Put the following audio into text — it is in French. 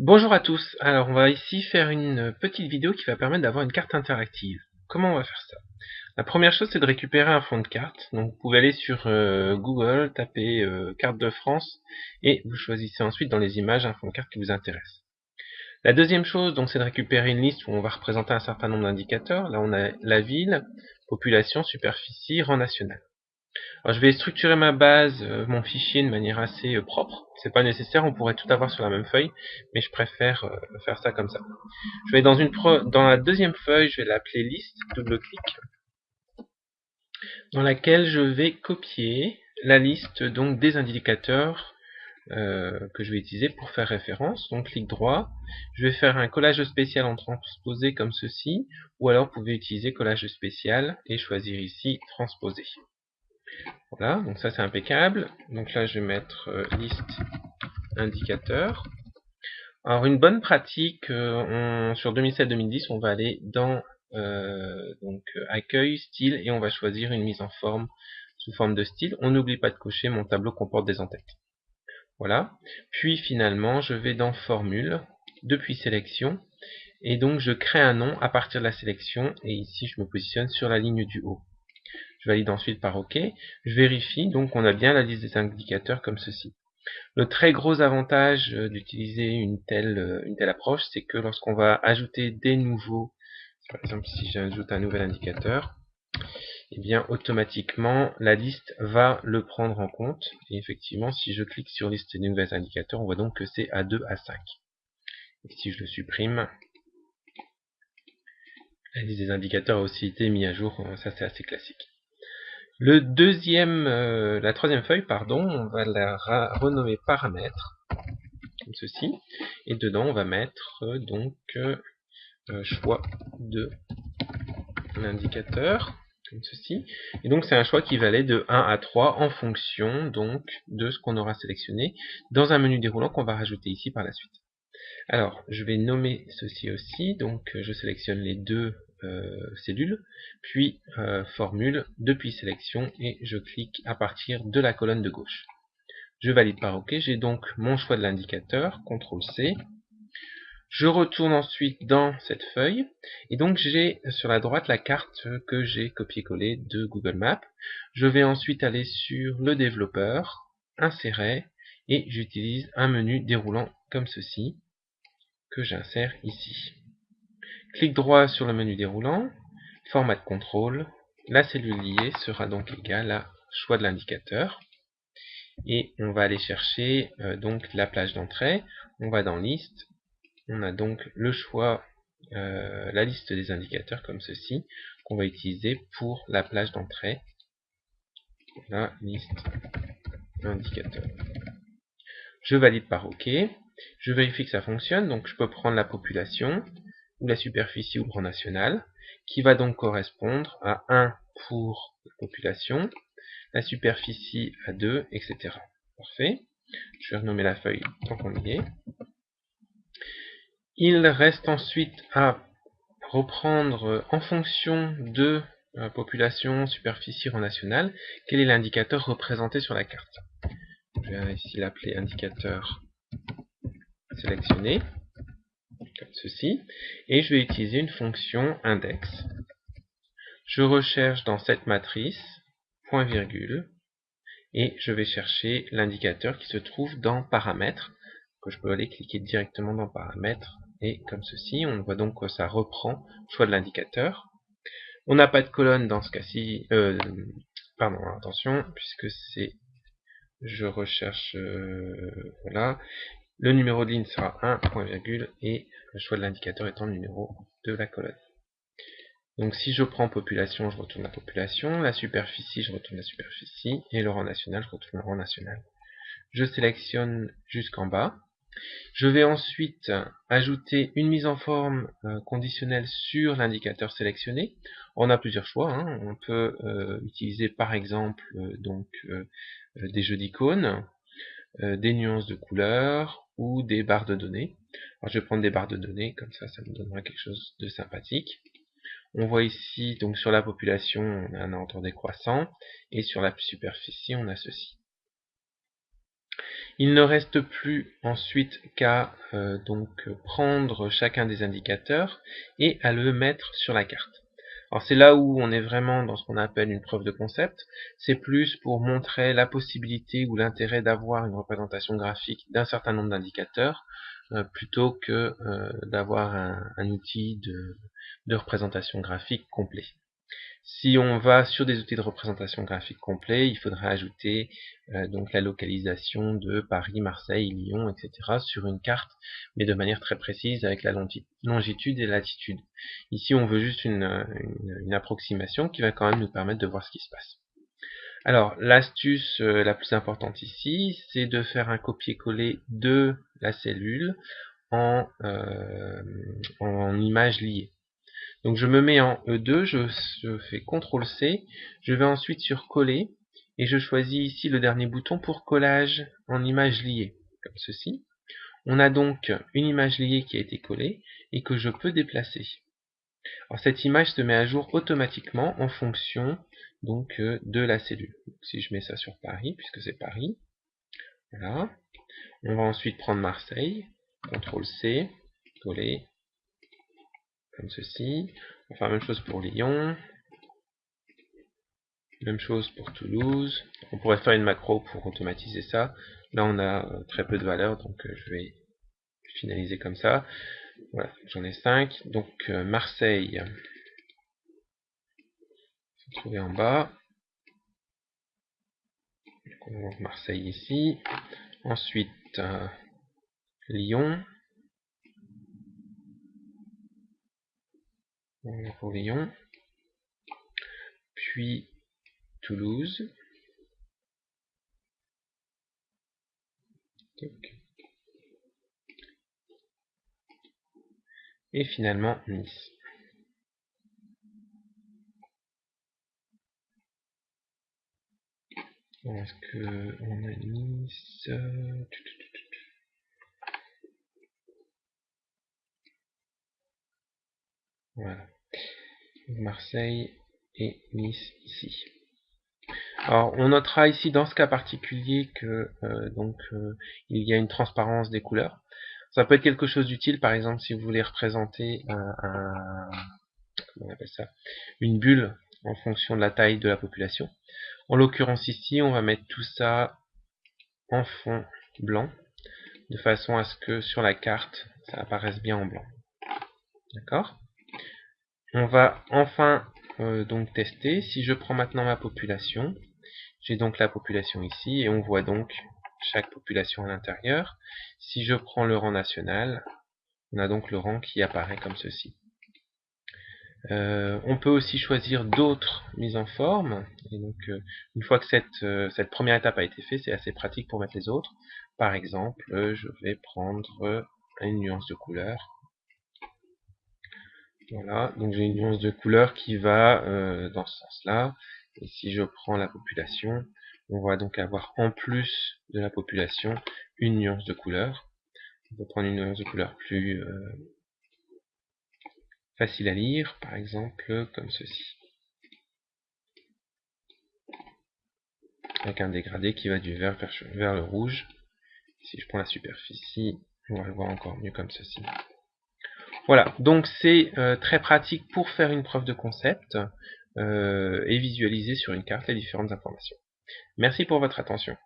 Bonjour à tous, alors on va ici faire une petite vidéo qui va permettre d'avoir une carte interactive. Comment on va faire ça? La première chose c'est de récupérer un fond de carte, donc vous pouvez aller sur Google, taper carte de France et vous choisissez ensuite dans les images un fond de carte qui vous intéresse. La deuxième chose donc c'est de récupérer une liste où on va représenter un certain nombre d'indicateurs. Là on a la ville, population, superficie, rang national. Alors, je vais structurer ma base, mon fichier de manière assez propre. C'est pas nécessaire, on pourrait tout avoir sur la même feuille, mais je préfère faire ça comme ça. Je vais dans la deuxième feuille, je vais l'appeler liste, double-clic, dans laquelle je vais copier la liste donc des indicateurs que je vais utiliser pour faire référence. Donc clic droit, je vais faire un collage spécial en transposé comme ceci, ou alors vous pouvez utiliser collage spécial et choisir ici transposer. Voilà, donc ça c'est impeccable. Donc là je vais mettre liste indicateur. Alors une bonne pratique sur 2007-2010, on va aller dans accueil, style, et on va choisir une mise en forme sous forme de style. On n'oublie pas de cocher mon tableau comporte des en-têtes. Voilà. Puis finalement, je vais dans formule, depuis sélection, et donc je crée un nom à partir de la sélection, et ici je me positionne sur la ligne du haut. Je valide ensuite par OK. Je vérifie, donc on a bien la liste des indicateurs comme ceci. Le très gros avantage d'utiliser une telle approche, c'est que lorsqu'on va ajouter des nouveaux, par exemple si j'ajoute un nouvel indicateur, et bien automatiquement la liste va le prendre en compte. Et effectivement, si je clique sur liste des nouveaux indicateurs, on voit donc que c'est A2, A5. Et si je le supprime, la liste des indicateurs a aussi été mise à jour, ça c'est assez classique. La troisième feuille, pardon, on va la renommer paramètres, comme ceci, et dedans on va mettre choix de l'indicateur, comme ceci, et donc c'est un choix qui va aller de 1 à 3 en fonction donc de ce qu'on aura sélectionné dans un menu déroulant qu'on va rajouter ici par la suite. Alors je vais nommer ceci aussi, donc je sélectionne les deux cellules, puis formule, depuis sélection, et je clique à partir de la colonne de gauche. Je valide par OK, j'ai donc mon choix de l'indicateur, CTRL-C. Je retourne ensuite dans cette feuille, et donc j'ai sur la droite la carte que j'ai copié-collé de Google Maps. Je vais ensuite aller sur le développeur, insérer, et j'utilise un menu déroulant comme ceci, que j'insère ici. Clic droit sur le menu déroulant, format de contrôle, la cellule liée sera donc égale à choix de l'indicateur, et on va aller chercher donc la plage d'entrée. On va dans liste, on a donc le choix, la liste des indicateurs comme ceci, qu'on va utiliser pour la plage d'entrée, la liste indicateurs. Je valide par OK, je vérifie que ça fonctionne, donc je peux prendre la population, ou la superficie ou le rang national, qui va donc correspondre à 1 pour la population, la superficie à 2, etc. Parfait. Je vais renommer la feuille tant qu'on y est. Il reste ensuite à reprendre en fonction de la population, superficie, rang national, quel est l'indicateur représenté sur la carte. Je vais ici l'appeler indicateur sélectionné, comme ceci, et je vais utiliser une fonction index. Je recherche dans cette matrice, point virgule, et je vais chercher l'indicateur qui se trouve dans paramètres, que je peux aller cliquer directement dans paramètres, et comme ceci, on voit donc que ça reprend choix de l'indicateur. On n'a pas de colonne dans ce cas-ci, pardon, attention, puisque c'est, je recherche, voilà, le numéro de ligne sera 1, point virgule, et le choix de l'indicateur étant le numéro de la colonne. Donc si je prends population, je retourne la population, la superficie, je retourne la superficie, et le rang national, je retourne le rang national. Je sélectionne jusqu'en bas. Je vais ensuite ajouter une mise en forme conditionnelle sur l'indicateur sélectionné. On a plusieurs choix, hein. On peut utiliser par exemple des jeux d'icônes, des nuances de couleurs ou des barres de données. Alors je vais prendre des barres de données, comme ça me donnera quelque chose de sympathique. On voit ici, donc sur la population, on a un ordre décroissant, et sur la superficie, on a ceci. Il ne reste plus ensuite qu'à donc prendre chacun des indicateurs et à le mettre sur la carte. Alors c'est là où on est vraiment dans ce qu'on appelle une preuve de concept. C'est plus pour montrer la possibilité ou l'intérêt d'avoir une représentation graphique d'un certain nombre d'indicateurs plutôt que d'avoir un outil de représentation graphique complet. Si on va sur des outils de représentation graphique complets, il faudra ajouter donc la localisation de Paris, Marseille, Lyon, etc. sur une carte, mais de manière très précise avec la longitude et la latitude. Ici, on veut juste une approximation qui va quand même nous permettre de voir ce qui se passe. Alors, l'astuce la plus importante ici, c'est de faire un copier-coller de la cellule en image liée. Donc je me mets en E2, je fais CTRL-C, je vais ensuite sur coller, et je choisis ici le dernier bouton pour collage en image liée, comme ceci. On a donc une image liée qui a été collée, et que je peux déplacer. Alors cette image se met à jour automatiquement en fonction donc de la cellule. Donc, si je mets ça sur Paris, puisque c'est Paris, voilà. On va ensuite prendre Marseille, CTRL-C, coller, comme ceci. On va faire la même chose pour Lyon. Même chose pour Toulouse. On pourrait faire une macro pour automatiser ça. Là, on a très peu de valeur, donc je vais finaliser comme ça. Voilà, j'en ai 5. Donc Marseille, se trouver en bas. Donc, on va Marseille ici. Ensuite, Lyon. On va pour Lyon. Puis Toulouse. Et finalement Nice. Est-ce qu'on a Nice? Voilà. Marseille et Nice ici. Alors, on notera ici dans ce cas particulier que il y a une transparence des couleurs. Ça peut être quelque chose d'utile, par exemple, si vous voulez représenter comment on appelle ça, une bulle en fonction de la taille de la population. En l'occurrence ici, on va mettre tout ça en fond blanc, de façon à ce que sur la carte, ça apparaisse bien en blanc. D'accord? On va enfin donc tester. Si je prends maintenant ma population, j'ai donc la population ici, et on voit donc chaque population à l'intérieur. Si je prends le rang national, on a donc le rang qui apparaît comme ceci. On peut aussi choisir d'autres mises en forme, et donc une fois que cette première étape a été faite, c'est assez pratique pour mettre les autres. Par exemple, je vais prendre une nuance de couleur. Voilà, donc j'ai une nuance de couleur qui va dans ce sens-là. Et si je prends la population, on va donc avoir en plus de la population une nuance de couleur. On peut prendre une nuance de couleur plus facile à lire, par exemple comme ceci. Avec un dégradé qui va du vert vers le rouge. Si je prends la superficie, on va le voir encore mieux comme ceci. Voilà, donc c'est très pratique pour faire une preuve de concept et visualiser sur une carte les différentes informations. Merci pour votre attention.